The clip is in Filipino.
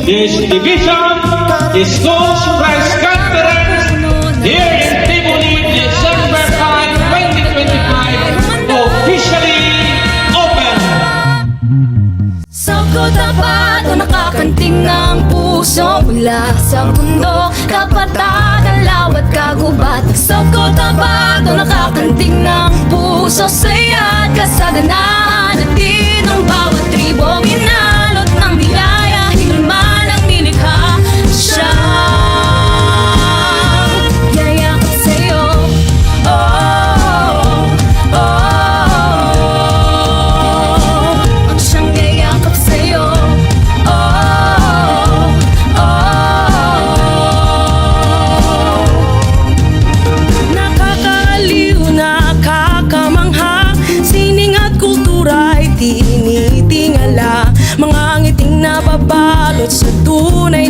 This division is Coach Prize Conference here in Tivoli, December 5, 2025, officially open. Sa kotapat o nakakanting ang puso mula sa bundok, kapatagan, lawat, kagubat. Sa kotapat o nakakanting ng puso, saya't kasaganahan natin ang bawat tribo. Binalot ng biyaya, hinulman ang nilikha. Siyang yayakap sa'yo. Ang siyang yayakap sa'yo. Nakakaaliw, nakakamangha, sining at kultura'y tinitingala. Mga ngiting nababalot sa tunay